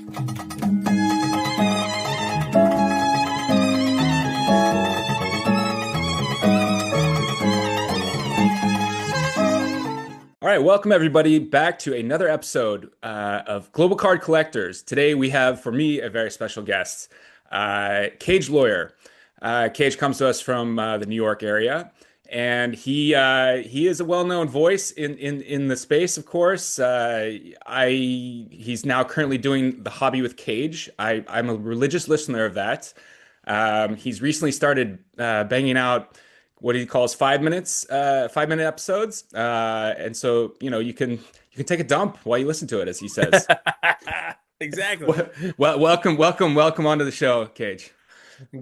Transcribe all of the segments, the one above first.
All right, welcome everybody back to another episode of Global Card Collectors. Today we have, for me, a very special guest, Cage Lawyer. Cage comes to us from the New York area, and he is a well-known voice in the space, of course. He's now currently doing The Hobby with Cage. I'm a religious listener of that. He's recently started banging out what he calls 5 minute episodes. And so, you can take a dump while you listen to it, as he says. Exactly. Well, welcome onto the show, Cage.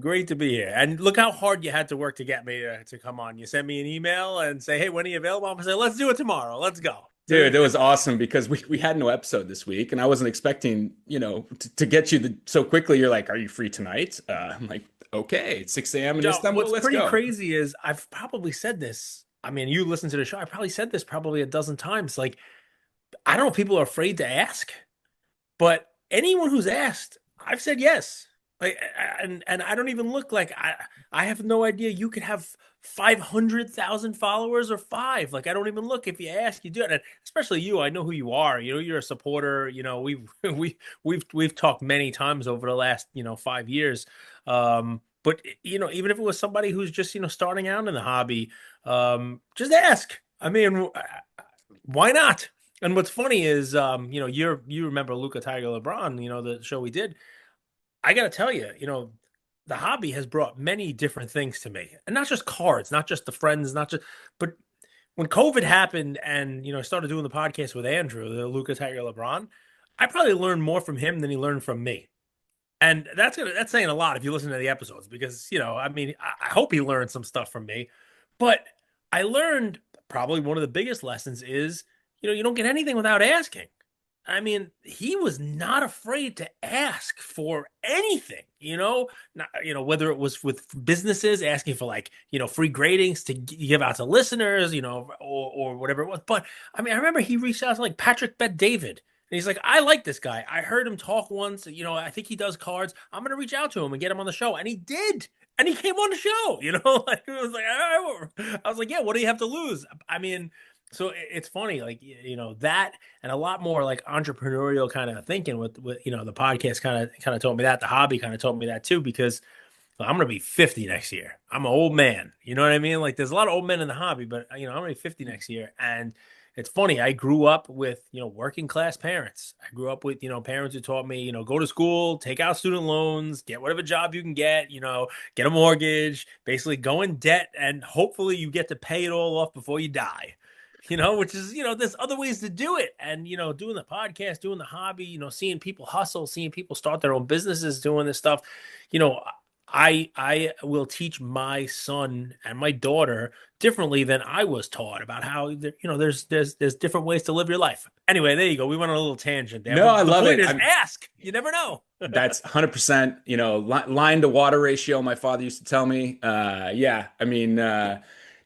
Great to be here. And look how hard you had to work to get me to come on. You sent me an email and say, hey, when are you available? I'm going to say, let's do it tomorrow. Let's go. Dude, it was awesome because we had no episode this week, and I wasn't expecting, to get you so quickly. You're like, are you free tonight? I'm like, okay, it's 6 a.m. in Istanbul. What's pretty crazy is I've probably said this. I mean, you listen to the show. I probably said this probably a dozen times. Like, I don't know if people are afraid to ask, but anyone who's asked, I've said yes. Like, and I don't even look like I have no idea. You could have 500,000 followers or 5. Like, I don't even look. If you ask, you do it. And especially you, I know who you are. You're a supporter. We've talked many times over the last 5 years. But even if it was somebody who's just starting out in the hobby, just ask. I mean, why not? And what's funny is, you remember Lukas Tiger LeBron, the show we did. I got to tell you, the hobby has brought many different things to me, and not just cards, not just the friends, but when COVID happened and, I started doing the podcast with Andrew, the Lukas Tiger LeBron, I probably learned more from him than he learned from me. And that's saying a lot if you listen to the episodes, because, I hope he learned some stuff from me, but I learned probably one of the biggest lessons is, you don't get anything without asking. I mean, he was not afraid to ask for anything, whether it was with businesses asking for free gradings to give out to listeners, or whatever it was. But I mean, I remember he reached out to Patrick Bet-David. And he's like, I like this guy. I heard him talk once. I think he does cards. I'm going to reach out to him and get him on the show. And he did. And he came on the show, it was like, I was like, yeah, what do you have to lose? I mean, so it's funny, that and a lot more entrepreneurial kind of thinking with the podcast kind of told me that. The hobby kind of told me that too, because I'm going to be 50 next year. I'm an old man. You know what I mean? There's a lot of old men in the hobby, but I'm going to be 50 next year. And it's funny. I grew up with, working class parents. I grew up with, parents who taught me, go to school, take out student loans, get whatever job you can get, get a mortgage, basically go in debt, and hopefully you get to pay it all off before you die. Which is, there's other ways to do it. And, doing the podcast, doing the hobby, seeing people hustle, seeing people start their own businesses, doing this stuff, I will teach my son and my daughter differently than I was taught about how, there's different ways to live your life. Anyway, there you go. We went on a little tangent there. No, I love it. Ask. You never know. That's 100%, line to water ratio. My father used to tell me,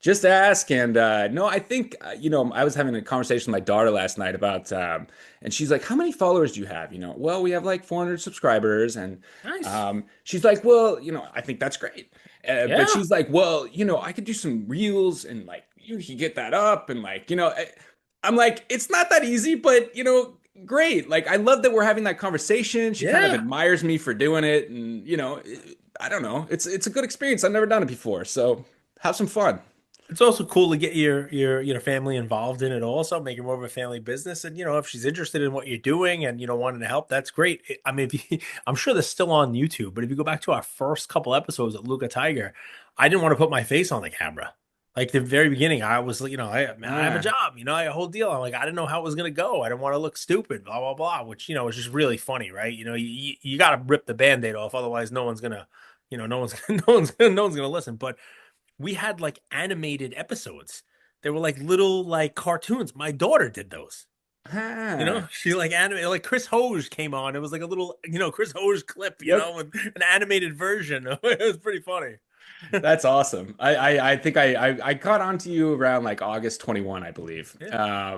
just ask. And no, I think, I was having a conversation with my daughter last night about, and she's like, how many followers do you have? Well, we have 400 subscribers. And nice. She's like, well, I think that's great. But she's like, well, I could do some reels and you can get that up. And I'm like, it's not that easy, but great. I love that we're having that conversation. She kind of admires me for doing it. And, I don't know. It's a good experience. I've never done it before. So have some fun. It's also cool to get your family involved in it also, make it more of a family business. And, if she's interested in what you're doing and, wanting to help, that's great. I mean, I'm sure they're still on YouTube, but if you go back to our first couple episodes at Lukas Tiger, I didn't want to put my face on the camera. The very beginning, I was, I have a job, I have a whole deal. I'm like, I didn't know how it was going to go. I didn't want to look stupid, blah, blah, blah, which, was just really funny, right? You got to rip the Band-Aid off. Otherwise no one's going to, no one's going to listen. But we had animated episodes. They were little cartoons. My daughter did those. She animated. Chris Hoge came on. It was a little, Chris Hoge clip, with an animated version. It was pretty funny. That's awesome. I think I caught on to you around August 21, I believe. Yeah.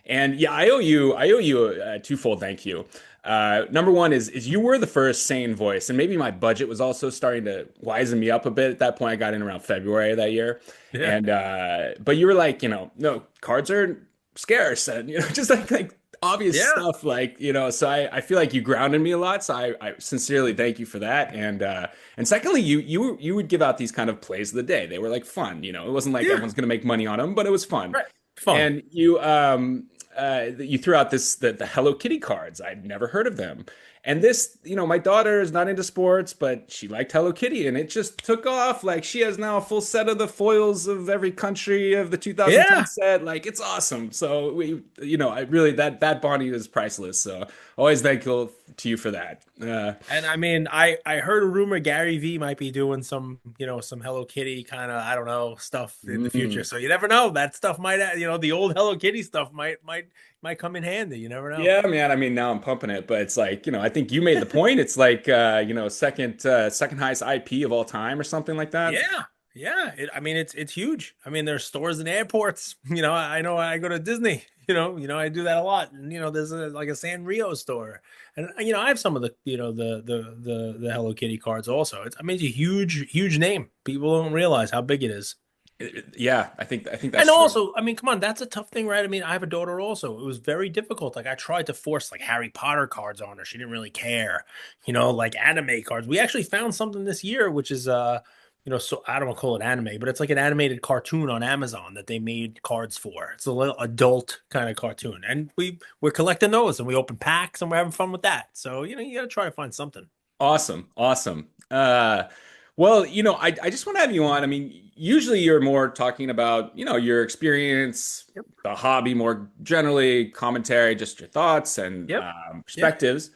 And yeah, I owe you a twofold thank you. Number one is you were the first sane voice, and maybe my budget was also starting to wisen me up a bit at that point. I got in around February of that year, Yeah. and but you were like, no, cards are scarce, and just like obvious Yeah. stuff, like So I feel like you grounded me a lot, so I sincerely thank you for that. And secondly, you would give out these kind of plays of the day. They were like fun, it wasn't like Yeah. everyone's gonna make money on them, but it was fun. Right. Fun. And you threw out the Hello Kitty cards. I'd never heard of them. And this, my daughter is not into sports, but she liked Hello Kitty, and it just took off. Like she has now a full set of the foils of every country of the 2010 Yeah. set. Like it's awesome. So I really that bonding is priceless. So always thankful to you for that. And I mean, I heard a rumor Gary V might be doing some, some Hello Kitty kind of, I don't know, stuff in the future. mm. So you never know. That stuff might, the old Hello Kitty stuff might come in handy. You never know. Yeah, man. I mean, now I'm pumping it, but it's like, I think you made the point. It's like, second highest IP of all time or something like that. Yeah. Yeah. I mean, it's huge. I mean, there's stores in airports. I know I go to Disney, I do that a lot. And, there's like a Sanrio store. And, I have some of the, the Hello Kitty cards also. It's a huge, huge name. People don't realize how big it is. Yeah, I think that's And true. also, I mean, come on, that's a tough thing, right? I mean, I have a daughter also. It was very difficult. Like I tried to force like Harry Potter cards on her. She didn't really care. Like anime cards. We actually found something this year, which is so I don't want to call it anime, but it's like an animated cartoon on Amazon that they made cards for. It's a little adult kind of cartoon. And we're collecting those and we open packs and we're having fun with that. So, you gotta try to find something. Awesome, awesome. Well, I just want to have you on. I mean, usually you're more talking about, your experience, Yep. the hobby more generally, commentary, just your thoughts and Yep. Yep. perspectives.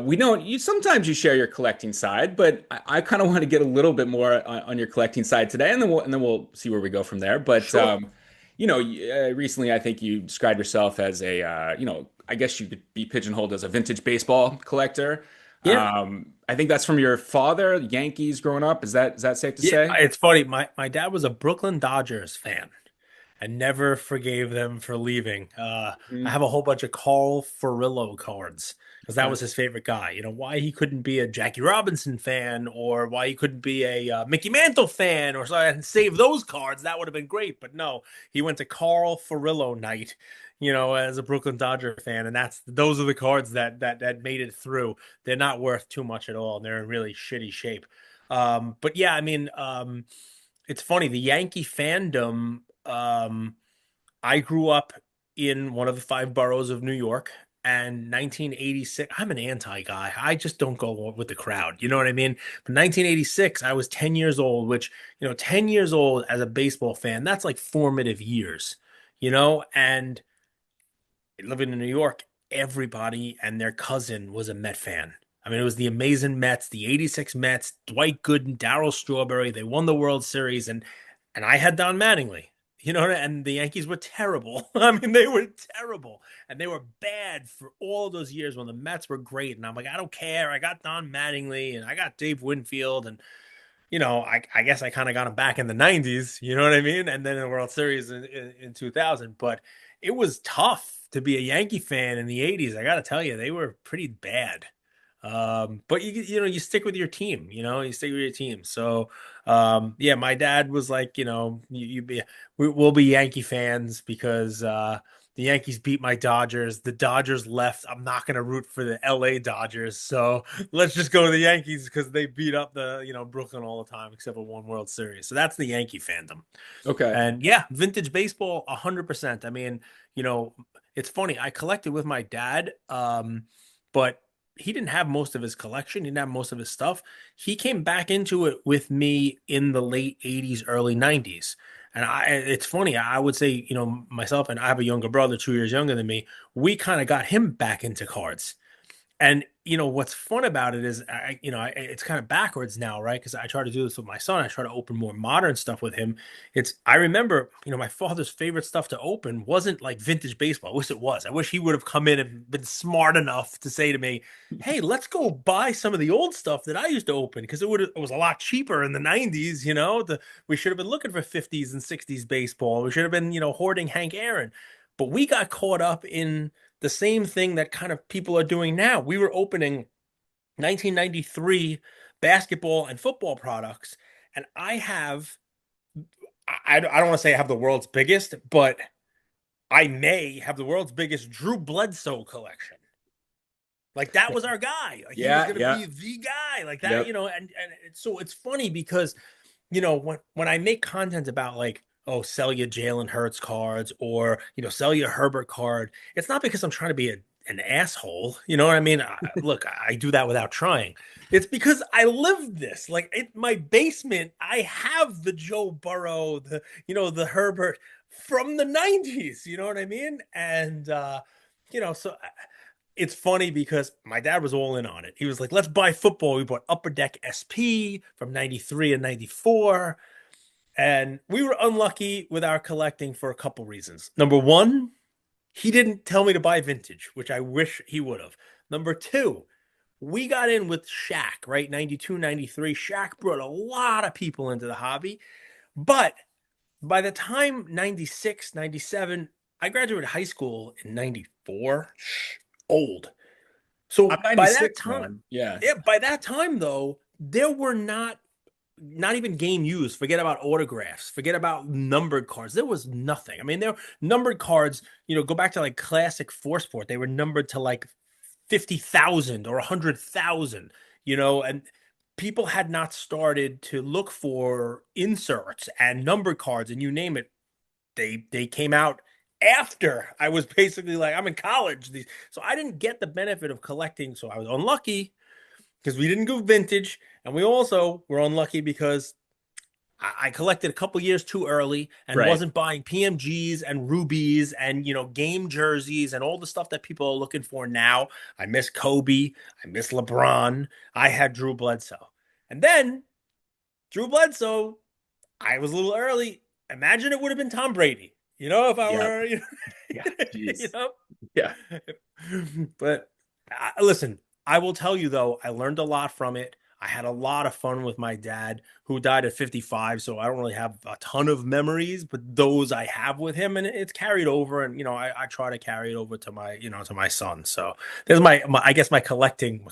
We don't, sometimes you share your collecting side, but I kind of want to get a little bit more on your collecting side today, and then we'll see where we go from there. But Sure. recently I think you described yourself as a, I guess you could be pigeonholed as a vintage baseball collector. Yeah. I think that's from your father, Yankees growing up. Is that safe to Yeah. say? It's funny. My dad was a Brooklyn Dodgers fan. And never forgave them for leaving. I Mm, have a whole bunch of Carl Furillo cards because that okay. was his favorite guy. Why he couldn't be a Jackie Robinson fan or why he couldn't be a Mickey Mantle fan or something and save those cards. That would have been great. But no, he went to Carl Furillo night, as a Brooklyn Dodger fan. And those are the cards that made it through. They're not worth too much at all. And they're in really shitty shape. But yeah, I mean, it's funny. The Yankee fandom. I grew up in one of the five boroughs of New York, and 1986. I'm an anti guy. I just don't go with the crowd. You know what I mean? But 1986, I was 10 years old, which 10 years old as a baseball fan, that's like formative years. And living in New York, everybody and their cousin was a Met fan. I mean, it was the amazing Mets, the 86 Mets, Dwight Gooden, Darryl Strawberry. They won the World Series, and I had Don Mattingly. And the Yankees were terrible. I mean, they were terrible. And they were bad for all of those years when the Mets were great. And I'm like, I don't care. I got Don Mattingly and I got Dave Winfield. And, I guess I kind of got him back in the 90s. You know what I mean? And then in the World Series in 2000. But it was tough to be a Yankee fan in the 80s. I got to tell you, they were pretty bad. But you stick with your team, you stick with your team. So, yeah, my dad was like, we'll be Yankee fans because, the Yankees beat my Dodgers. The Dodgers left. I'm not going to root for the LA Dodgers. So let's just go to the Yankees because they beat up Brooklyn all the time, except for one World Series. So that's the Yankee fandom. Okay. And yeah, vintage baseball, 100%. I mean, it's funny. I collected with my dad, but he didn't have most of his collection. He didn't have most of his stuff. He came back into it with me in the late 80s, early 90s. And it's funny. I would say, myself and I have a younger brother, 2 years younger than me. We kind of got him back into cards. And what's fun about it is, it's kind of backwards now, right? Because I try to do this with my son. I try to open more modern stuff with him. I remember, my father's favorite stuff to open wasn't like vintage baseball. I wish it was. I wish he would have come in and been smart enough to say to me, "Hey, let's go buy some of the old stuff that I used to open because it was a lot cheaper in the '90s." We should have been looking for '50s and '60s baseball. We should have been, hoarding Hank Aaron. But we got caught up in the same thing that kind of people are doing now. We were opening 1993 basketball and football products, and I don't want to say I have the world's biggest, but I may have the world's biggest Drew Bledsoe collection. Like that was our guy. Like he was Yeah, going to yeah. be the guy. Like that, Yep. so it's funny because when I make content about like, oh, sell your Jalen Hurts cards or sell your Herbert card, it's not because I'm trying to be an asshole. You know what I mean? Look, I do that without trying. It's because I lived this. Like in my basement, I have the Joe Burrow, the Herbert from the 90s. You know what I mean? And so it's funny because my dad was all in on it. He was like, let's buy football. We bought Upper Deck SP from 93 and 94. And we were unlucky with our collecting for a couple reasons. Number one, he didn't tell me to buy vintage, which I wish he would have. Number two, we got in with Shaq, right? 92, 93. Shaq brought a lot of people into the hobby. But by the time 96, 97, I graduated high school in 94. Old. I'm So by that 96, time, man. Yeah. yeah, by that time though, there were not even game used. Forget about autographs. Forget about numbered cards. There was nothing. I mean, there numbered cards. Go back to like classic Four Sport. They were numbered to like 50,000 or 100,000. And people had not started to look for inserts and numbered cards and you name it. They came out after I was basically like I'm in college. So I didn't get the benefit of collecting. So I was unlucky because we didn't go vintage, and we also were unlucky because I collected a couple years too early and Right. wasn't buying PMGs and rubies and game jerseys and all the stuff that people are looking for now. I miss Kobe. I miss LeBron. I had Drew Bledsoe, and then Drew Bledsoe. I was a little early. Imagine it would have been Tom Brady. If I Yeah. were, Yeah. you Jeez. know. Yeah. But listen, I will tell you though, I learned a lot from it. I had a lot of fun with my dad, who died at 55. So I don't really have a ton of memories, but those I have with him, and it's carried over. And I try to carry it over to my son. So there's I guess my collecting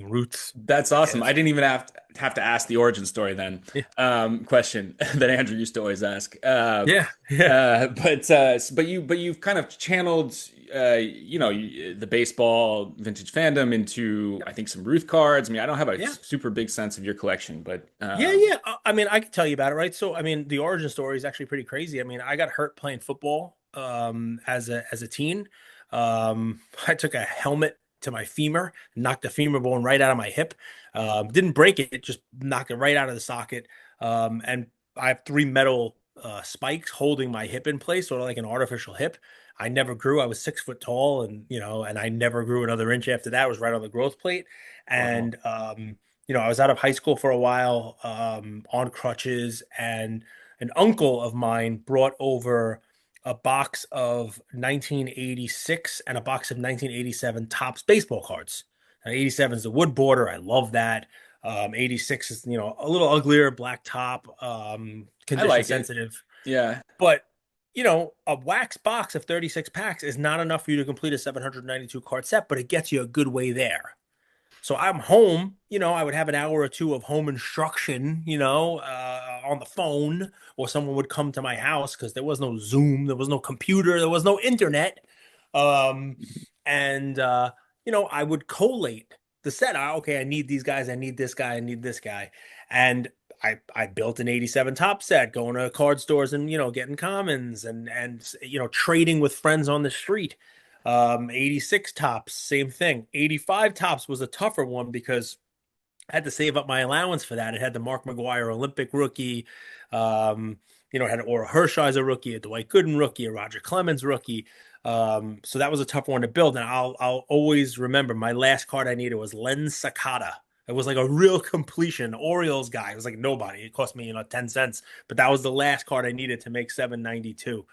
roots. That's I awesome. I guess. didn't even have to ask the origin story then. Yeah, Question that Andrew used to always ask. yeah, yeah, But you've kind of channeled the baseball vintage fandom into I think some Ruth cards. I mean, I don't have a yeah. super big sense of your collection, but Yeah, yeah. I mean, I can tell you about it, right? So, I mean, the origin story is actually pretty crazy. I mean, I got hurt playing football as a teen. I took a helmet to my femur, knocked the femur bone right out of my hip. Didn't break it, just knocked it right out of the socket. And I have three metal spikes holding my hip in place, sort of like an artificial hip. I never grew. I was 6 foot tall, and I never grew another inch after that. I was right on the growth plate, wow. and I was out of high school for a while on crutches, and an uncle of mine brought over a box of 1986 and a box of 1987 Topps baseball cards. Now, 87 is the wood border. I love that. 86 is, a little uglier, black top, I condition like it. sensitive. Yeah. But, a wax box of 36 packs is not enough for you to complete a 792 card set, but it gets you a good way there. So I'm home, I would have an hour or two of home instruction, on the phone, or someone would come to my house because there was no Zoom, there was no computer, there was no internet. Um, and, I would collate the set. Okay, I need these guys, I need this guy, I need this guy. And I built an 87 top set, going to card stores and, getting commons and trading with friends on the street. 86 tops, same thing. 85 tops was a tougher one because I had to save up my allowance for that. It had the Mark McGuire Olympic rookie. It had Ora Hershiser rookie, a Dwight Gooden rookie, a Roger Clemens rookie. So that was a tough one to build. And I'll always remember my last card I needed was Len Sakata. It was like a real completion. Orioles guy. It was like nobody. It cost me, 10 cents. But that was the last card I needed to make 792.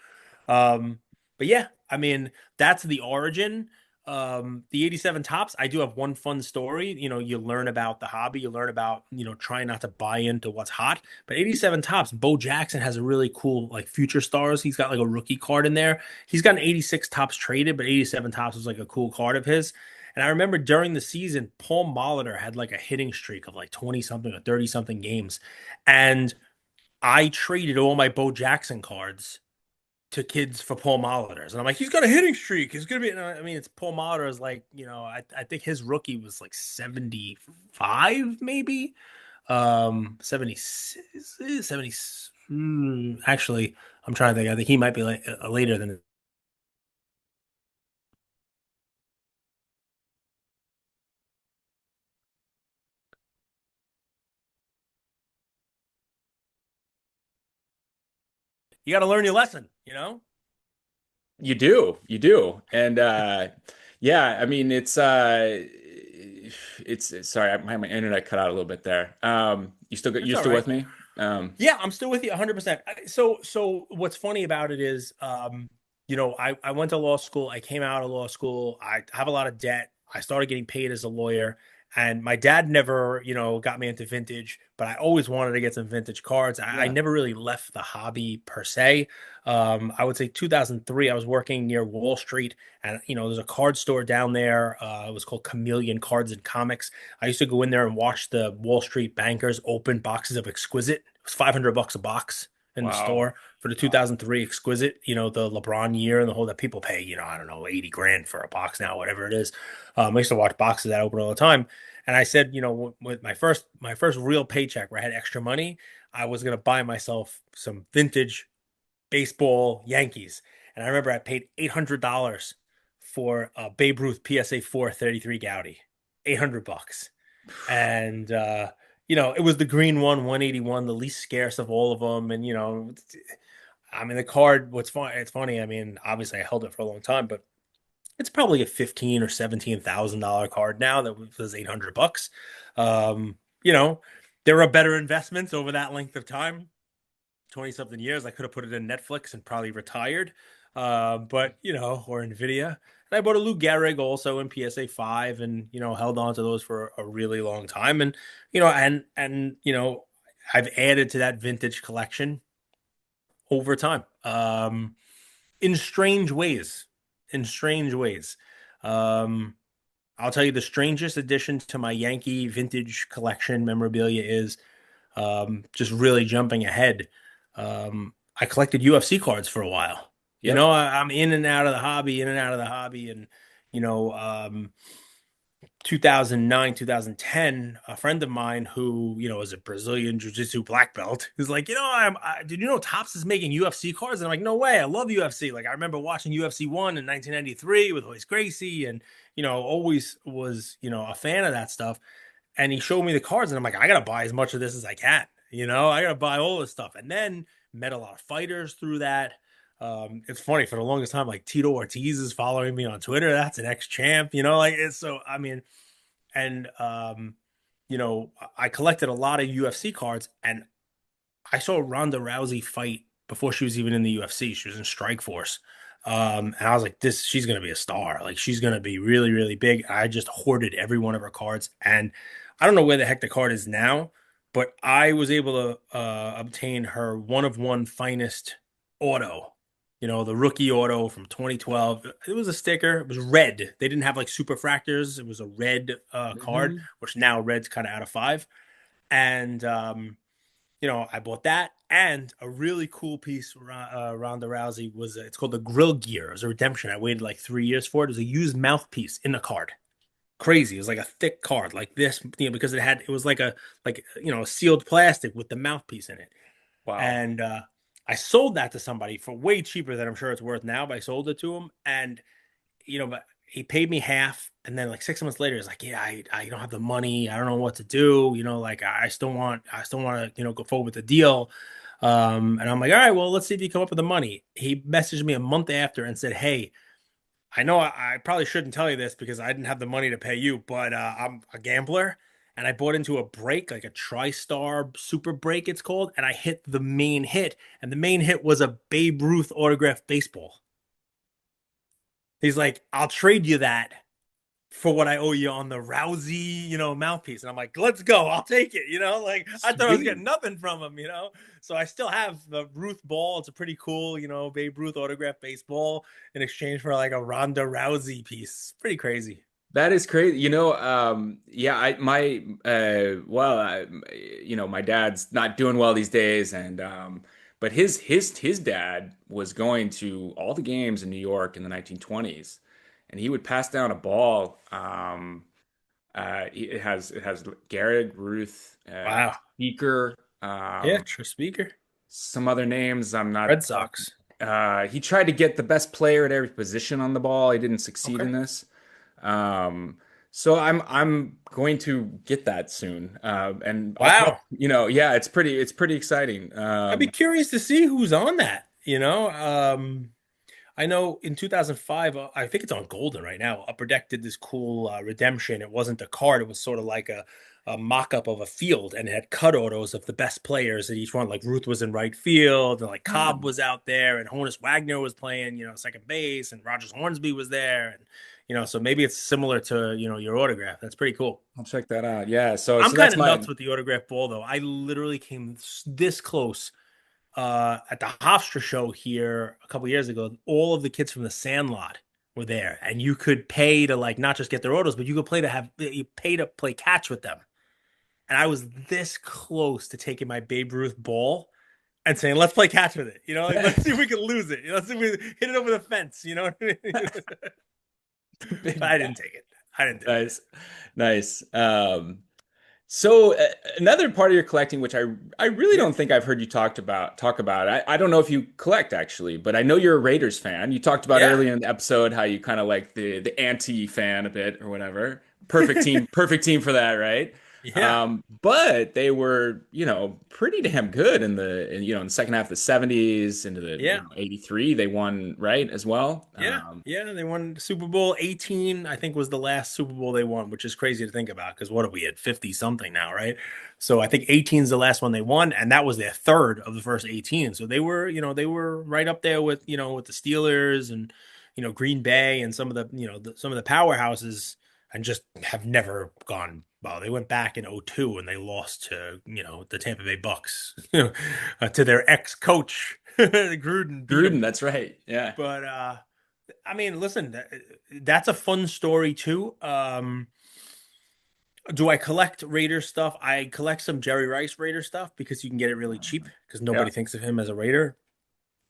But yeah, I mean, that's the origin. The 87 tops, I do have one fun story. You learn about the hobby, you learn about, trying not to buy into what's hot. But 87 tops, Bo Jackson has a really cool like future stars. He's got like a rookie card in there. He's got an 86 tops traded, but 87 tops was like a cool card of his. And I remember during the season, Paul Molitor had like a hitting streak of like 20 something or 30 something games. And I traded all my Bo Jackson cards to kids for Paul Molitor's. And I'm like, he's got a hitting streak. He's going to be, I mean, it's Paul Molitor's like, I think his rookie was like 75, maybe. 76, 70. Actually, I'm trying to think. I think he might be like later than. You got to learn your lesson. You do. And yeah, I mean it's sorry, my internet cut out a little bit there. That's You all still right. with me? Yeah, I'm still with you 100%. So what's funny about it is, I went to law school. I came out of law school. I have a lot of debt. I started getting paid as a lawyer, and my dad never, got me into vintage, but I always wanted to get some vintage cards. I Yeah. never really left the hobby per se. I would say 2003, I was working near Wall Street, and there's a card store down there. It was called Chameleon Cards and Comics. I used to go in there and watch the Wall Street bankers open boxes of Exquisite. It was $500 a box in the Wow. store for the Wow. 2003 Exquisite. The LeBron year and the whole that people pay. I don't know, 80 grand for a box now, whatever it is. I used to watch boxes that open all the time. And I said, with my first real paycheck where I had extra money, I was gonna buy myself some vintage baseball Yankees. And I remember I paid $800 for a Babe Ruth PSA 4 33 Gaudy. $800. And it was the green one, 181, the least scarce of all of them. And I mean the card, what's fun, it's funny. I mean, obviously I held it for a long time, but it's probably a 15 or $17,000 card now that was $800. Um, you know, there are better investments over that length of time. 20 something years. I could have put it in Netflix and probably retired. But or Nvidia. And I bought a Lou Gehrig also in PSA 5 and held on to those for a really long time. And I've added to that vintage collection over time. In strange ways. In strange ways. Um I'll tell you the strangest addition to my Yankee vintage collection memorabilia is just really jumping ahead. I collected UFC cards for a while. Yep. I'm in and out of the hobby, in and out of the hobby, and you know, um, 2009, 2010, a friend of mine who, is a Brazilian jiu-jitsu black belt is like, did you know Topps is making UFC cards? And I'm like, no way. I love UFC. Like, I remember watching UFC 1 in 1993 with Royce Gracie and, always was, a fan of that stuff. And he showed me the cards and I'm like, I got to buy as much of this as I can. I got to buy all this stuff. And then met a lot of fighters through that. It's funny for the longest time, like Tito Ortiz is following me on Twitter. That's an ex-champ, like it's so, I mean, and I collected a lot of UFC cards, and I saw Ronda Rousey fight before she was even in the UFC. She was in Strikeforce, and I was like, "This, she's gonna be a star. Like, she's gonna be really, really big." I just hoarded every one of her cards, and I don't know where the heck the card is now, but I was able to obtain her one of one finest auto, the rookie auto from 2012. It was a sticker. It was red. They didn't have like super fractors. It was a red card, Hmm. which now red's kind of out of five. And I bought that and a really cool piece. Ronda Rousey was it's called the Grill Gear. It was a redemption. I waited like 3 years for it. It was a used mouthpiece in the card. Crazy. It was like a thick card like this, because it was like a sealed plastic with the mouthpiece in it. Wow. And I sold that to somebody for way cheaper than I'm sure it's worth now, but I sold it to him. And, but he paid me half. And then like 6 months later, he's like, yeah, I don't have the money. I don't know what to do. Like I still want to, go forward with the deal. And I'm like, all right, well, let's see if you come up with the money. He messaged me a month after and said, hey, I know I probably shouldn't tell you this because I didn't have the money to pay you, but I'm a gambler and I bought into a break, like a TriStar Super Break, it's called, and I hit the main hit, and the main hit was a Babe Ruth autographed baseball. He's like, I'll trade you that for what I owe you on the Rousey, mouthpiece. And I'm like, let's go. I'll take it. Like I thought I was Sweet. getting nothing from him, So I still have the Ruth ball. It's a pretty cool, Babe Ruth autographed baseball in exchange for like a Ronda Rousey piece. Pretty crazy. That is crazy. Yeah, my dad's not doing well these days, and but his dad was going to all the games in New York in the 1920s, and he would pass down a ball. It has Garrett, Ruth, Wow. Speaker, Yeah, true speaker. some other names. I'm not. Red Sox. He tried to get the best player at every position on the ball. He didn't succeed Okay. in this. So I'm going to get that soon. And I'll probably, Wow. yeah, it's pretty exciting. I'd be curious to see who's on that, I know in 2005, I think it's on Golden right now. Upper Deck did this cool redemption. It wasn't a card; it was sort of like a mock-up of a field, and it had cut autos of the best players at each one. Like Ruth was in right field, and like Cobb was out there, and Honus Wagner was playing, second base, and Rogers Hornsby was there, and so maybe it's similar to your autograph. That's pretty cool. I'll check that out. Yeah. So I'm kind that's of my nuts with the autograph ball, though. I literally came this close at the Hofstra show here a couple years ago. All of the kids from the Sandlot were there, and you could pay to like not just get their autos, but you pay to play catch with them. And I was this close to taking my Babe Ruth ball and saying, "Let's play catch with it." Like, let's see if we can lose it. Let's see if we hit it over the fence. You know what I mean? But I didn't take it. I didn't take it. nice, nice. So another part of your collecting, which I really Yeah. don't think I've heard you talk about. I don't know if you collect actually, but I know you're a Raiders fan. You talked about Yeah. earlier in the episode how you kind of like the anti fan a bit or whatever. Perfect team for that, right? Yeah. But they were, pretty damn good in the second half of the 70s into the, Yeah. 83. They won, right, as well. Yeah, yeah, they won Super Bowl 18, I think was the last Super Bowl they won, which is crazy to think about because what are we at 50 something now, right? So I think 18 is the last one they won, and that was their third of the first 18. So they were right up there with the Steelers and Green Bay and some of some of the powerhouses and just have never gone well. They went back in '02 and they lost to, the Tampa Bay Bucks, to their ex-coach Gruden beat Gruden, them. that's right. Yeah. But I mean, listen, that's a fun story too. Do I collect Raider stuff? I collect some Jerry Rice Raider stuff because you can get it really cheap because Yeah. nobody thinks of him as a Raider.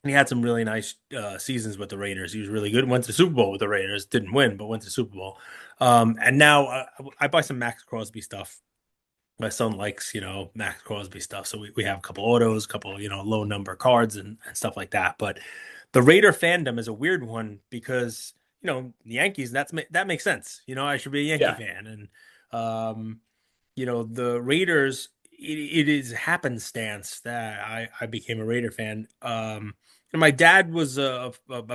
And he had some really nice seasons with the Raiders. He was really good. Went to Super Bowl with the Raiders. Didn't win, but went to Super Bowl. And now I buy some Max Crosby stuff. My son likes, Max Crosby stuff. So we have a couple autos, a couple, low number cards and stuff like that. But the Raider fandom is a weird one because, the Yankees, that makes sense. I should be a Yankee Yeah. fan. And, the Raiders, it is happenstance that I became a Raider fan. And my dad was a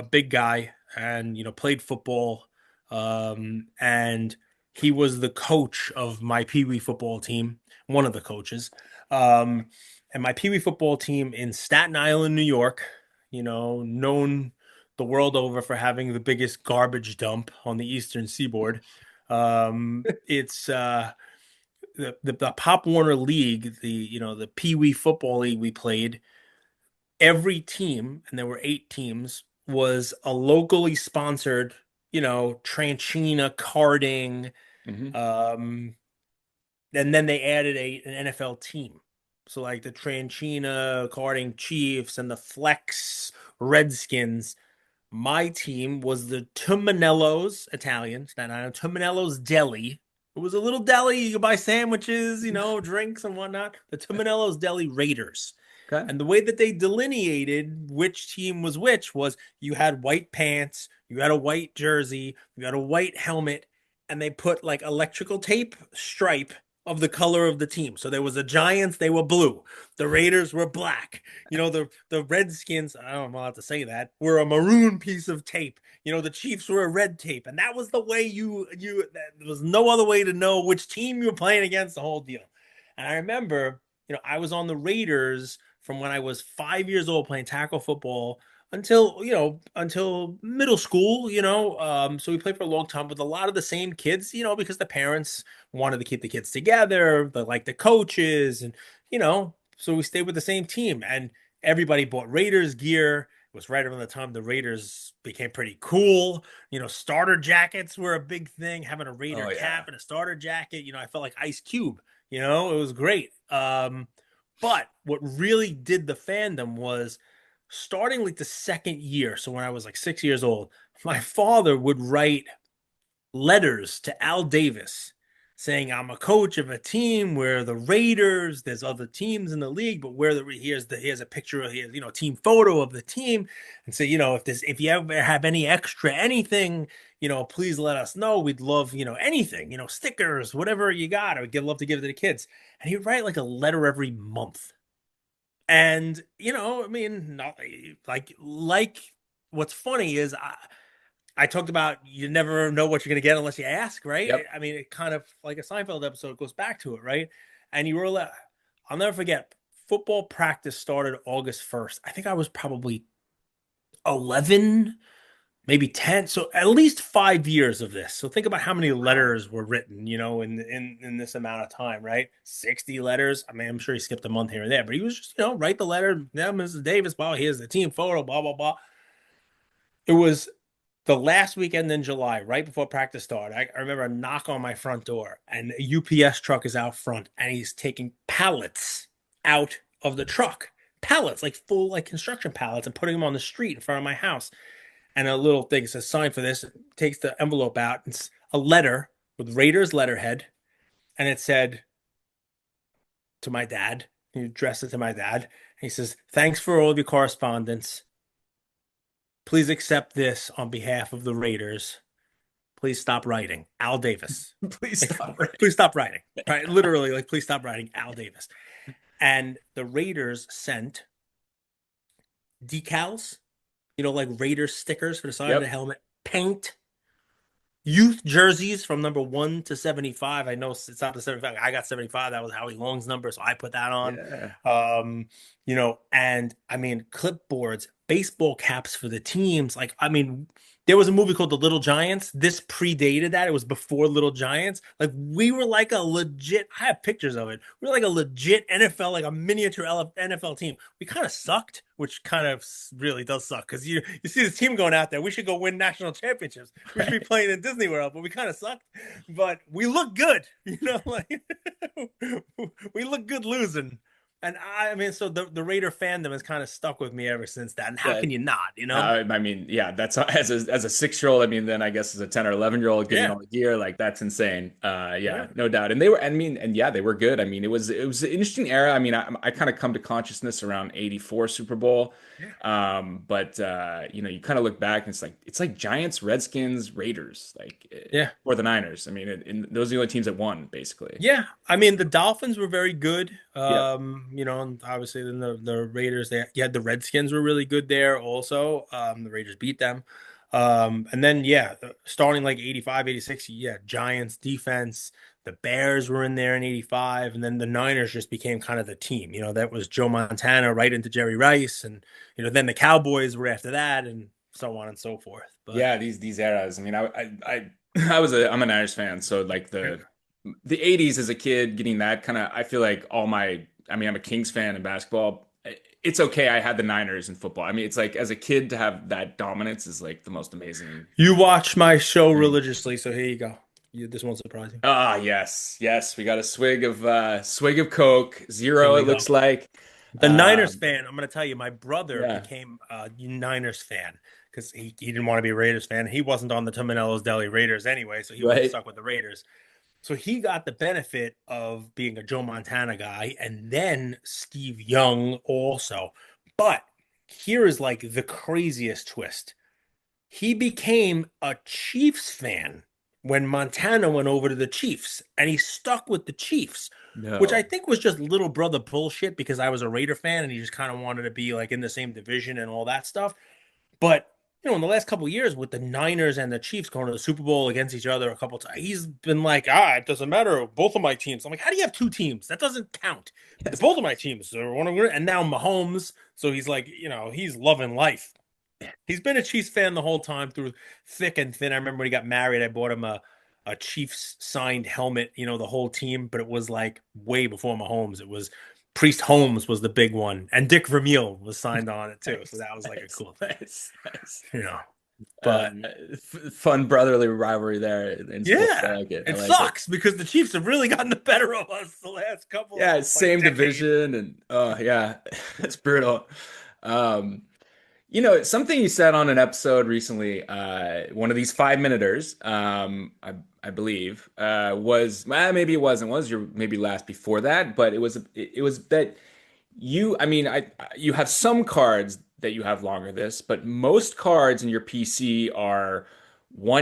big guy and, played football. And he was the coach of my Pee Wee football team, one of the coaches. Um, and my Pee Wee football team in Staten Island, New York, known the world over for having the biggest garbage dump on the Eastern Seaboard. It's the Pop Warner League, the Pee Wee football league we played. Every team, and there were 8 teams, was a locally sponsored, Tranchina karting, Hmm. um, and then they added an NFL team. So like the Tranchina karting Chiefs and the Flex Redskins. My team was the Tuminello's Italian, Staten Island, Tuminello's Deli. It was a little deli. You could buy sandwiches, drinks and whatnot. The Tuminello's Deli Raiders. Okay. And the way that they delineated which team was which was you had white pants, you had a white jersey, you had a white helmet, and they put like electrical tape stripe of the color of the team. So there was the Giants, they were blue. The Raiders were black. The Redskins, I don't know how to say that, were a maroon piece of tape. The Chiefs were a red tape. And that was the way there was no other way to know which team you were playing against, the whole deal. And I remember, I was on the Raiders from when I was 5 years old playing tackle football until middle school, so we played for a long time with a lot of the same kids, because the parents wanted to keep the kids together, but like the coaches, and so we stayed with the same team, and everybody bought Raiders gear. It was right around the time the Raiders became pretty cool. Starter jackets were a big thing. Having a Raider Oh yeah. cap and a starter jacket, I felt like Ice Cube. It was great. But what really did the fandom was starting like the second year. So when I was like 6 years old, my father would write letters to Al Davis saying, I'm a coach of a team where the Raiders, there's other teams in the league, but here's a picture of team photo of the team, and say, if you ever have any extra anything, please let us know. We'd love, anything, stickers, whatever you got. I would love to give it to the kids. And he'd write like a letter every month. And I mean, not like what's funny is I talked about you never know what you're going to get unless you ask, right? Yep. I mean, it kind of like a Seinfeld episode goes back to it, right? And I'll never forget, football practice started August 1st. I think I was probably 11, maybe 10. So at least 5 years of this. So think about how many letters were written, in this amount of time, right? 60 letters. I mean, I'm sure he skipped a month here and there, but he was just, write the letter. Yeah, Mrs. Davis, blah, here's the team photo, blah, blah, blah. It was the last weekend in July, right before practice started. I remember a knock on my front door, and a UPS truck is out front, and he's taking pallets out of the truck. Pallets, like full, like construction pallets, and putting them on the street in front of my house. And a little thing says, sign for this. Takes the envelope out. It's a letter with Raiders letterhead. And it said to my dad. He addressed it to my dad. And he says, thanks for all of your correspondence. Please accept this on behalf of the Raiders. Please stop writing. Al Davis. Please stop. Please stop writing. Right? Literally, like, please stop writing. Al Davis. And the Raiders sent decals, like Raiders stickers for the side of the helmet, paint, youth jerseys from number 1 to 75. I know it's not the 75. I got 75. That was Howie Long's number, so I put that on. Yeah. And I mean, clipboards, baseball caps for the teams. Like, I mean, there was a movie called The Little Giants. This predated that. It was before Little Giants. Like, we were like a legit, I have pictures of it. We were like a legit NFL, like a miniature NFL team. We kind of sucked, which kind of really does suck, because you see this team going out there. We should go win national championships. We should be playing in Disney World, but we kind of sucked. But we look good, like we look good losing. And I mean, so the Raider fandom has kind of stuck with me ever since that. And how can you not, I mean, yeah, that's as a 6-year-old. I mean, then I guess as a 10 or 11-year-old getting all the gear, like that's insane. Yeah, no doubt. And they were, I mean, and yeah, they were good. I mean, it was an interesting era. I mean, I kind of come to consciousness around '84 Super Bowl. But you kind of look back and it's like Giants, Redskins, Raiders, or the Niners. I mean, those are the only teams that won, basically. Yeah, I mean, the Dolphins were very good. Yeah. And obviously then the Raiders, you had the Redskins were really good there also. The Raiders beat them. And then starting like 85, 86, Giants defense. The Bears were in there in 85, and then the Niners just became kind of the team. That was Joe Montana right into Jerry Rice, and then the Cowboys were after that, and so on and so forth. But yeah, these eras. I mean, I'm a Niners fan, so like the '80s as a kid, getting that kind of, I feel like I'm a Kings fan in basketball. It's okay. I had the Niners in football. I mean, it's like as a kid to have that dominance is like the most amazing. You watch my show religiously, so here you go. This won't surprise you. Ah, yes. We got a swig of Coke, zero. It looks like the Niners fan. I'm going to tell you, my brother became a Niners fan because he didn't want to be a Raiders fan. He wasn't on the Tominello's Deli Raiders anyway, so he was stuck with the Raiders. So he got the benefit of being a Joe Montana guy, and then Steve Young also. But here is like the craziest twist. He became a Chiefs fan when Montana went over to the Chiefs, and he stuck with the Chiefs, which I think was just little brother bullshit because I was a Raider fan and he just kind of wanted to be like in the same division and all that stuff. But in the last couple of years with the Niners and the Chiefs going to the Super Bowl against each other a couple of times, he's been like, it doesn't matter. Both of my teams. I'm like, how do you have two teams? That doesn't count. Both of my teams are one of them. And now Mahomes. So he's like, he's loving life. He's been a Chiefs fan the whole time through thick and thin. I remember when he got married, I bought him a Chiefs signed helmet, the whole team, but it was like way before Mahomes. It was Priest Holmes was the big one, and Dick Vermeil was signed on it too. So Nice, that was like a nice, cool thing, nice, nice. you know. Uh, But Fun brotherly rivalry there in sports. I yeah, like it. I it like it. sucks because the Chiefs have really gotten the better of us the last couple of Yeah, like same decades. division, and oh yeah, it's brutal. Um, something you said on an episode recently, one of these 5 minuters, I believe, was maybe it wasn't, was your maybe last before that, but it was that I mean, you have some cards that you have longer this, but most cards in your PC are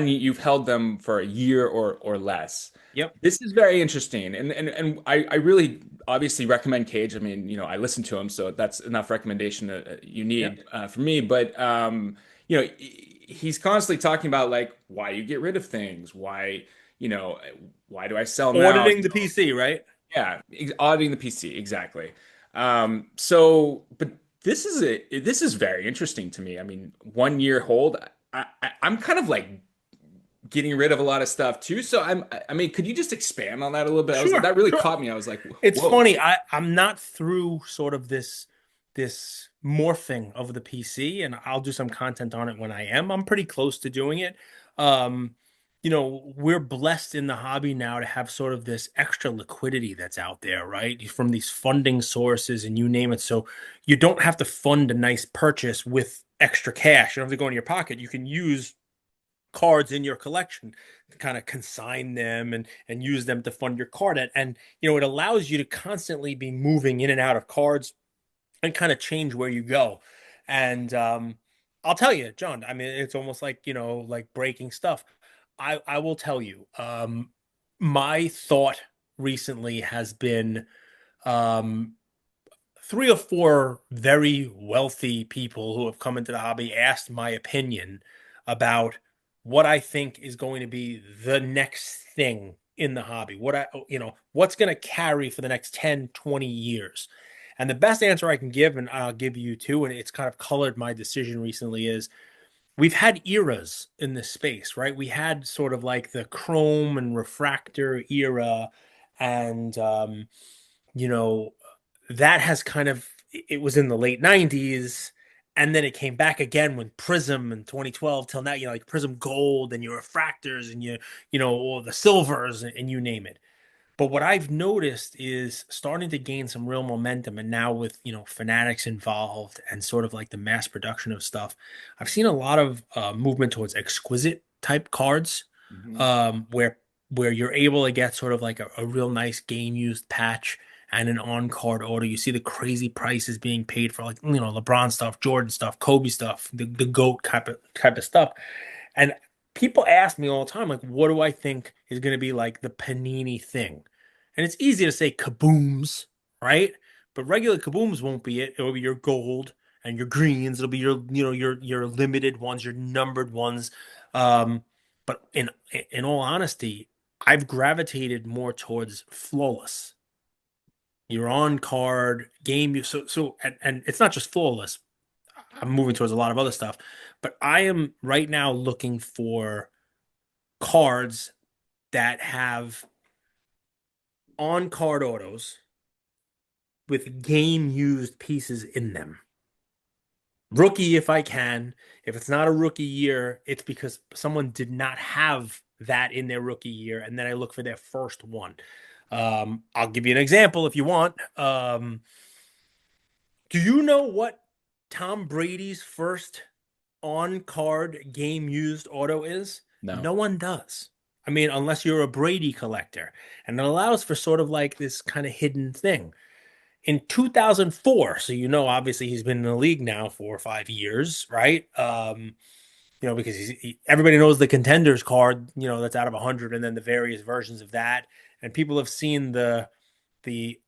you've held them for a year or less. Yep. This is very interesting, and I really obviously recommend Cage. I mean, I listen to him, so that's enough recommendation that you Yep. need from me. But he's constantly talking about like why you get rid of things, you know, why do I sell now? Auditing the PC, right? Yeah, auditing the PC, exactly. But this is very interesting to me. I mean, 1 year hold. I'm kind of like getting rid of a lot of stuff too. So I mean, could you just expand on that a little bit? Sure, That really sure. caught me. I was like, It's whoa. funny. I'm not through sort of this morphing of the PC, and I'll do some content on it when I am. I'm pretty close to doing it. Um, we're blessed in the hobby now to have sort of this extra liquidity that's out there, right? From these funding sources and you name it. So you don't have to fund a nice purchase with extra cash. You don't have to go in your pocket. You can use cards in your collection to kind of consign them and use them to fund your card and it allows you to constantly be moving in and out of cards and kind of change where you go. And I'll tell you, John, I mean, it's almost like like breaking stuff. I will tell you, my thought recently has been um three or four very wealthy people who have come into the hobby asked my opinion about what I think is going to be the next thing in the hobby. What's going to carry for the next 10, 20 years. And the best answer I can give, and I'll give you too, and it's kind of colored my decision recently, is we've had eras in this space, right? We had sort of like the chrome and refractor era, and you know, that has kind of it was in the late 90s and then it came back again when Prism in 2012 till now, like Prism Gold and your refractors and all the silvers and you name it. But what I've noticed is starting to gain some real momentum. And now with, Fanatics involved and sort of like the mass production of stuff, I've seen a lot of movement towards exquisite type cards, Mhm. where you're able to get sort of like a real nice game used patch and an on card order. You see the crazy prices being paid for like, LeBron stuff, Jordan stuff, Kobe stuff, the GOAT type of stuff. And people ask me all the time, like, what do I think is going to be like the Panini thing? And it's easy to say kabooms, right? But regular kabooms won't be it. It'll be your gold and your greens. It'll be your limited ones, your numbered ones. But in all honesty, I've gravitated more towards flawless. Your on card game. And it's not just flawless. I'm moving towards a lot of other stuff, but I am right now looking for cards that have on card autos with game used pieces in them. Rookie, if I can. If it's not a rookie year, it's because someone did not have that in their rookie year, and then I look for their first one. I'll give you an example if you want. Do you know what Tom Brady's first on card game used auto is? No. No one does. I mean, unless you're a Brady collector. And it allows for sort of like this kind of hidden thing. In 2004, so obviously he's been in the league now for 5 years, right? Because everybody knows the contenders card, that's out of 100, and then the various versions of that. And people have seen the the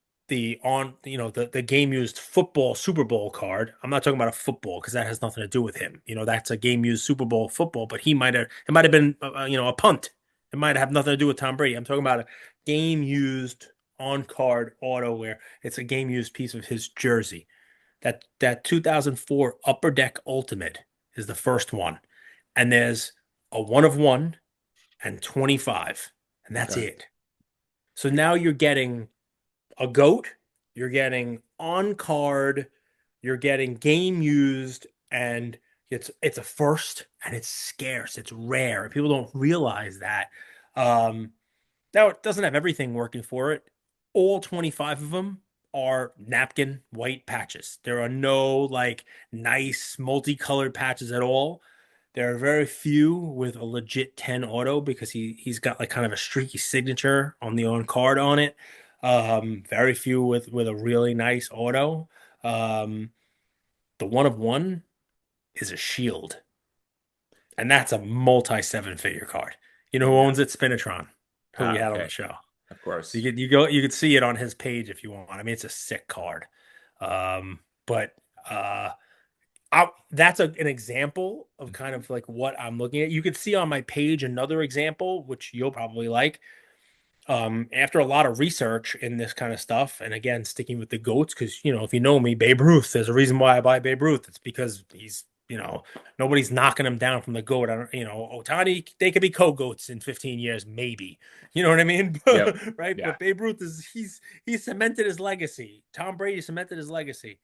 game used football Super Bowl card. I'm not talking about a football because that has nothing to do with him. That's a game used Super Bowl football, but it might have been a punt. It might have nothing to do with Tom Brady. I'm talking about a game used on card auto where it's a game used piece of his jersey. That 2004 Upper Deck Ultimate is the first one. And there's a 1 of 1 and 25. And that's Okay. it. So now you're getting a GOAT, you're getting on card, you're getting game used, and it's a first and it's scarce, it's rare. People don't realize that. Um, Now it doesn't have everything working for it. All 25 of them are napkin white patches. There are no like nice multicolored patches at all. There are very few with a legit 10 auto because he's got like kind of a streaky signature on the on card on it. Very few with a really nice auto. Um, the 1 of 1 is a shield, and that's a multi seven figure card. You know who Yeah. owns it? Spinatron, who we Ah, had on the okay. show. Of So course. you could see it on his page if you want. I mean, it's a sick card. But uh, that's an example of kind Mhm. of like what I'm looking at. You could see on my page another example, which you'll probably like. After a lot of research in this kind of stuff, and again, sticking with the goats, because if you know me, Babe Ruth, there's a reason why I buy Babe Ruth. It's because he's, nobody's knocking him down from the goat. I don't, Otani, they could be co-goats in 15 years, maybe. You know what I mean? Yep. Right? Yeah. But Babe Ruth he's cemented his legacy. Tom Brady cemented his legacy.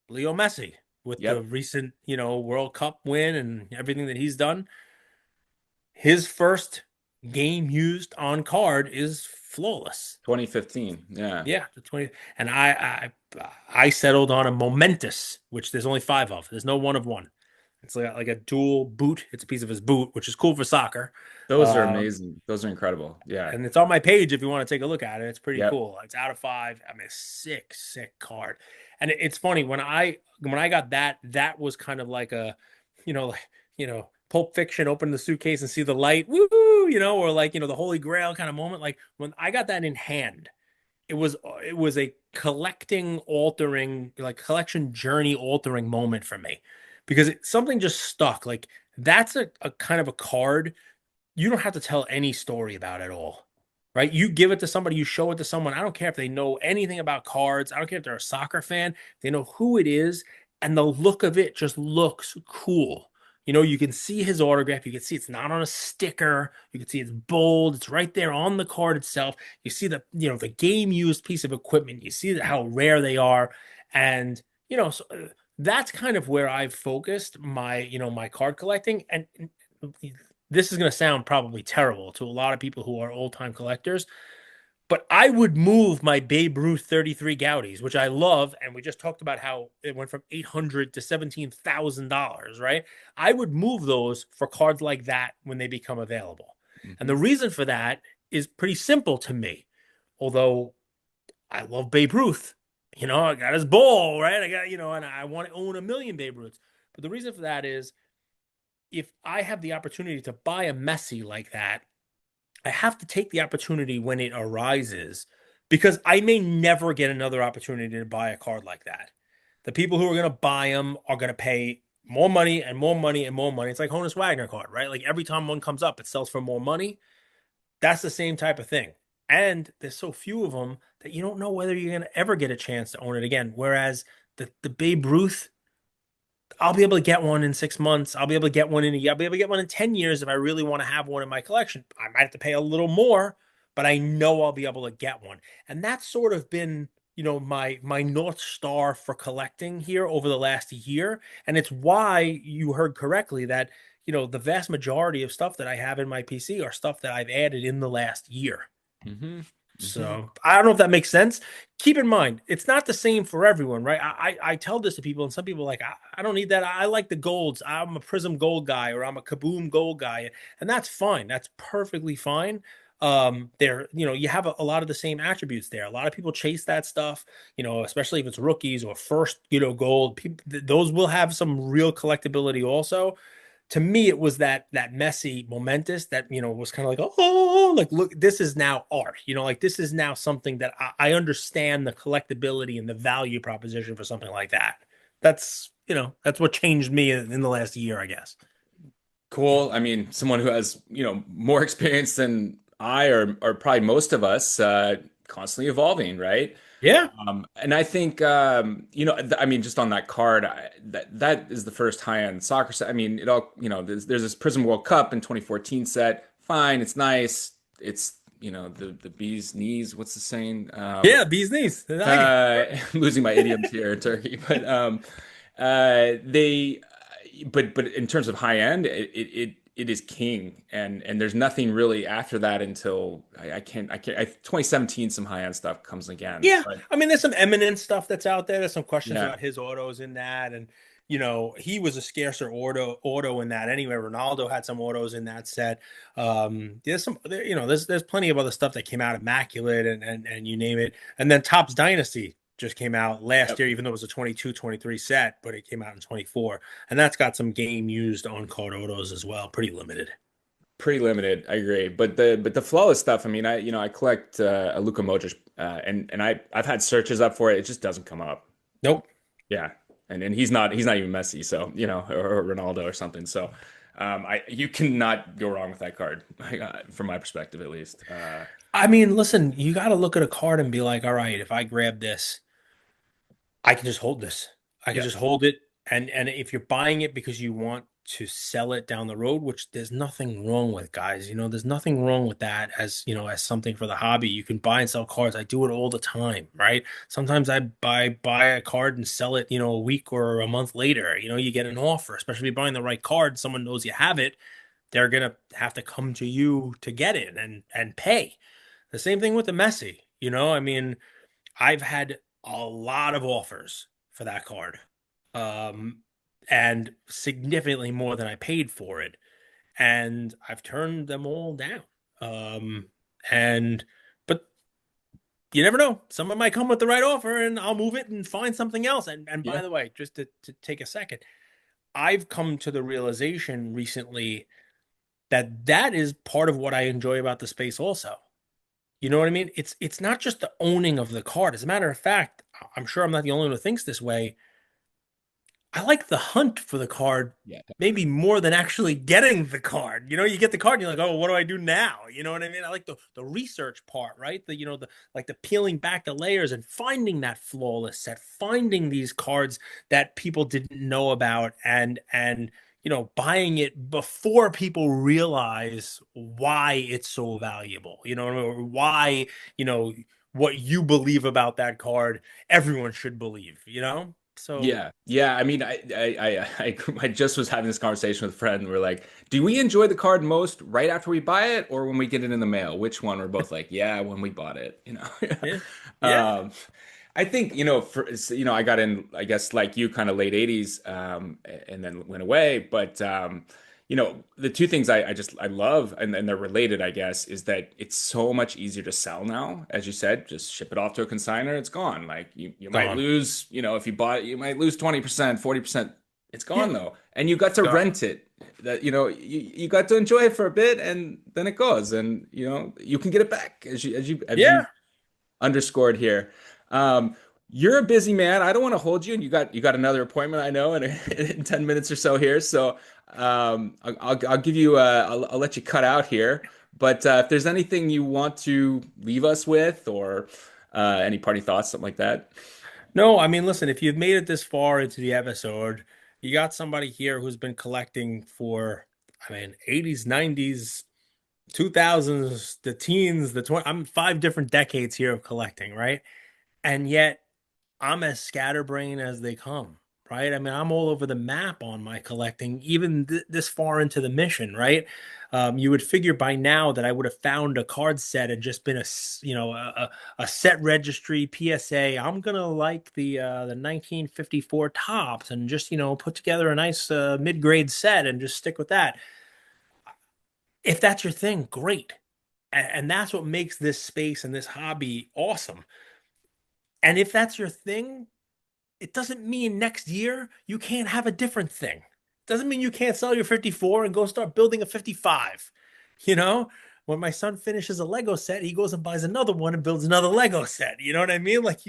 Leo Messi with the Yep. recent, World Cup win and everything that he's done. His first game used on card is flawless. 2015. Yeah. Yeah, the 20. And I settled on a momentous, which there's only 5 of. There's no 1 of 1. It's like a dual boot. It's a piece of his boot, which is cool for soccer. Those are Um, amazing. Those are incredible. Yeah. and it's on my page if you want to take a look at it. It's pretty Yep. cool. It's out of 5. I mean, sick, sick card. And it's funny when I got that was kind of like a, like Pulp Fiction, open the suitcase and see the light, woo, or like the Holy Grail kind of moment. Like when I got that in hand, it was a collecting altering, like collection journey altering moment for me, because something just stuck. Like that's a kind of a card you don't have to tell any story about at all, right? You give it to somebody, you show it to someone. I don't care if they know anything about cards. I don't care if they're a soccer fan. They know who it is, and the look of it just looks cool. You can see his autograph. You can see it's not on a sticker. You can see it's bold. It's right there on the card itself. You see the game used piece of equipment. You see how rare they are, and so that's kind of where I've focused my card collecting. And this is going to sound probably terrible to a lot of people who are old time collectors, but I would move my Babe Ruth 33 Gaudies, which I love. And we just talked about how it went from 800 to $17,000, right? I would move those for cards like that when they become available. And the Hmm. reason for that is pretty simple to me. Although I love Babe Ruth, I got his ball, right? I got, and I want to own a million Babe Ruths. But the reason for that is if I have the opportunity to buy a Messi like that, I have to take the opportunity when it arises, because I may never get another opportunity to buy a card like that. The people who are going to buy them are going to pay more money and more money and more money. It's like Honus Wagner card, right? Like every time one comes up, it sells for more money. That's the same type of thing. And there's so few of them that you don't know whether you're going to ever get a chance to own it again. Whereas the Babe Ruth, I'll be able to get one in 6 months. I'll be able to get one in a year. I'll be able to get one in 10 years if I really want to have one in my collection. I might have to pay a little more, but I know I'll be able to get one. And that's sort of been, my North Star for collecting here over the last year. And it's why you heard correctly that, the vast majority of stuff that I have in my PC are stuff that I've added in the last year. Hmm. Hmm. So I don't know if that makes sense. Keep in mind, it's not the same for everyone, right? I tell this to people, and some people are like, I don't need that. I like the golds. I'm a Prism Gold guy, or I'm a Kaboom Gold guy, and that's fine. That's perfectly fine. There, you have a lot of the same attributes there. A lot of people chase that stuff, especially if it's rookies or first, gold. People, those will have some real collectability also. To me, it was that messy momentous that was kind of like, oh, like, look, this is now art, like this is now something that I understand the collectability and the value proposition for something like that. That's what changed me in the last year, I guess. Cool. I mean, someone who has, more experience than I or probably most of us, constantly evolving, right? Yeah. And I think, I mean, just on that card, that is the first high-end soccer set. I mean, it all, there's this Prism World Cup in 2014 set. Fine, it's nice. It's, the bee's knees. What's the saying? Yeah, bee's knees. I like it. I'm losing my idioms here in Turkey, but they, but in terms of high end, it is king, and there's nothing really after that until I 2017 some high end stuff comes again, Yeah, but I mean, there's some eminent stuff that's out there. There's some questions yeah, about his autos in that, and he was a scarcer auto in that anyway. Ronaldo had some autos in that set. There's some, there's plenty of other stuff that came out immaculate and you name it. And then Topps Dynasty just came out last yep, year, even though it was a 22-23 set, but it came out in 24, and that's got some game used on card autos as well, pretty limited. pretty limited. I agree, but the flawless stuff. I mean, I collect a Luka Modric, and I've had searches up for it. It just doesn't come up. Nope. Yeah, and he's not even Messi, so or Ronaldo or something. So, you cannot go wrong with that card, from my perspective at least. I mean, listen, you got to look at a card and be like, all right, if I grab this, I can just hold this. I can Yeah, just hold it. And if you're buying it because you want to sell it down the road, which there's nothing wrong with, guys. There's nothing wrong with that as something for the hobby. You can buy and sell cards. I do it all the time, right? Sometimes I buy a card and sell it, a week or a month later. You get an offer, especially if you're buying the right card, someone knows you have it, they're gonna have to come to you to get it and pay. The same thing with the Messi. I mean, I've had a lot of offers for that card, um, and significantly more than I paid for it, and I've turned them all down. Um, and but you never know. Someone might come with the right offer, and I'll move it and find something else. And by yeah, the way, just to take a second, I've come to the realization recently that that is part of what I enjoy about the space also. You know what I mean? It's not just the owning of the card. As a matter of fact, I'm sure I'm not the only one who thinks this way. I like the hunt for the card yeah, maybe more than actually getting the card. You get the card and you're like, oh, what do I do now? You know what I mean? I like the research part, right? The peeling back the layers and finding that flawless set, finding these cards that people didn't know about and buying it before people realize why it's so valuable, or why, you know, what you believe about that card, everyone should believe. So yeah. I mean, I just was having this conversation with a friend. We're like, do we enjoy the card most right after we buy it, or when we get it in the mail? Which one? We're both like, yeah, when we bought it. yeah, yeah. Um, I think, I got in, I guess, like you, kind of late 80s, and then went away. But, the two things I love, and they're related, I guess, is that it's so much easier to sell now. As you said, just ship it off to a consignor, it's gone. Like you might Gone. lose, if you bought it, you might lose 20%, 40%. It's Yeah, gone though. And you got to gone. rent it. That, you got to enjoy it for a bit, and then it goes. And, you can get it back, as you Yeah. underscored here. You're a busy man. I don't want to hold you, and you got another appointment, I know, in 10 minutes or so here. So I'll give you I'll let you cut out here. But if there's anything you want to leave us with, or any party thoughts, something like that. No, I mean, listen, if you've made it this far into the episode, you got somebody here who's been collecting for, I mean, 80s, 90s, 2000s, the teens, the 20, I'm 5 different decades here of collecting, right? And yet I'm as scatterbrained as they come, right? I mean, I'm all over the map on my collecting, even this far into the mission, right? You would figure by now that I would have found a card set and just been a set registry PSA. I'm gonna like the 1954 tops and just put together a nice mid grade set and just stick with that. If that's your thing, great, and that's what makes this space and this hobby awesome. And if that's your thing, it doesn't mean next year you can't have a different thing. It doesn't mean you can't sell your 54 and go start building a 55. You know, when my son finishes a Lego set, he goes and buys another one and builds another Lego set. You know what I mean? Like,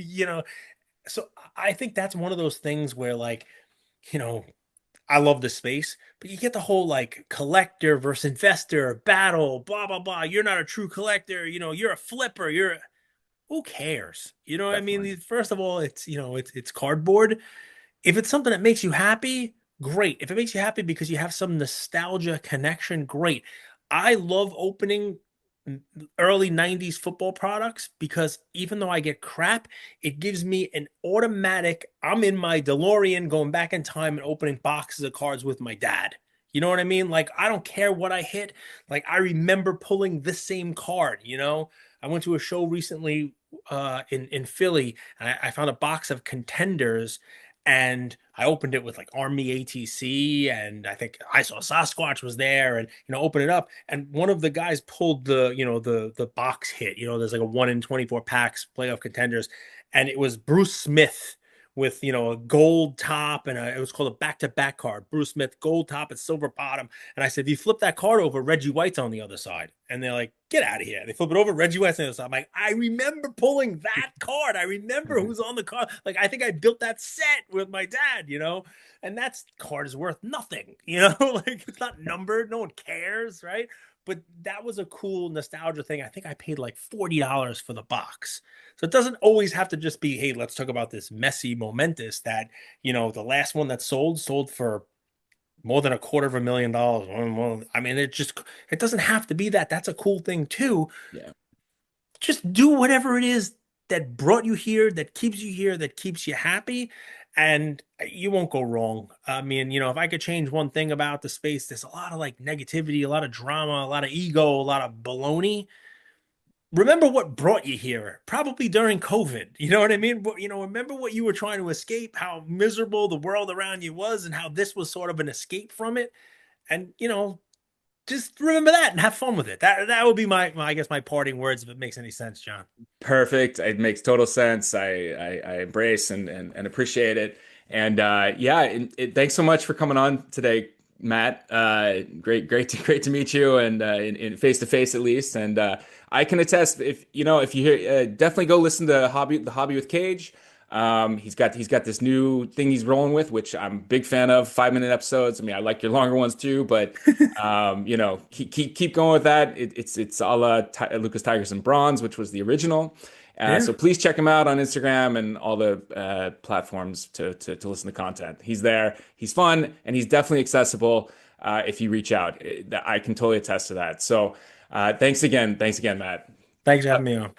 so I think that's one of those things where, like, you know, I love the space, but you get the whole like collector versus investor battle, blah, blah, blah. You're not a true collector. You're a flipper. who cares? You know what I Definitely. mean? First of all, it's cardboard. If it's something that makes you happy, great. If it makes you happy because you have some nostalgia connection, great. I love opening early 90s football products because even though I get crap, it gives me an automatic, I'm in my DeLorean going back in time and opening boxes of cards with my dad. You know what I mean? Like, I don't care what I hit. Like, I remember pulling this same card, you know? I went to a show recently in Philly, and I found a box of contenders, and I opened it with like Army ATC, and I think I saw Sasquatch was there, and open it up, and one of the guys pulled the box hit. There's like a 1 in 24 packs playoff contenders, and it was Bruce Smith with a gold top, and it was called a back-to-back card. Bruce Smith, gold top and silver bottom. And I said, if you flip that card over, Reggie White's on the other side. And they're like, get out of here. They flip it over, Reggie White's on the other side. I'm like, I remember pulling that card. I remember who's on the card. Like, I think I built that set with my dad. And that card is worth nothing. Like, it's not numbered. No one cares, right? But that was a cool nostalgia thing. I think I paid like $40 for the box. So it doesn't always have to just be, hey, let's talk about this Messi momentous that, the last one that sold for more than $250,000. Well, I mean, it doesn't have to be that. That's a cool thing too. Yeah. Just do whatever it is that brought you here, that keeps you here, that keeps you happy, and you won't go wrong. I mean, if I could change one thing about the space, there's a lot of like negativity, a lot of drama, a lot of ego, a lot of baloney. Remember what brought you here, probably during COVID. You know what I mean? Remember what you were trying to escape, how miserable the world around you was, and how this was sort of an escape from it. And, just remember that and have fun with it. That would be I guess my parting words, if it makes any sense, John. Perfect. It makes total sense. I embrace and appreciate it. And yeah, thanks so much for coming on today, Matt. Great to meet you, and in face to face at least. And I can attest, if you hear, definitely go listen to the Hobby with Cage. He's got this new thing he's rolling with, which I'm a big fan of. 5-minute episodes. I mean, I like your longer ones too, but keep going with that. It's a la Lukas, Tigers, and Brons, which was the original. Yeah. So please check him out on Instagram and all the platforms to listen to content. He's there. He's fun, and he's definitely accessible if you reach out. I can totally attest to that. So thanks again, Matt. Thanks for having me on.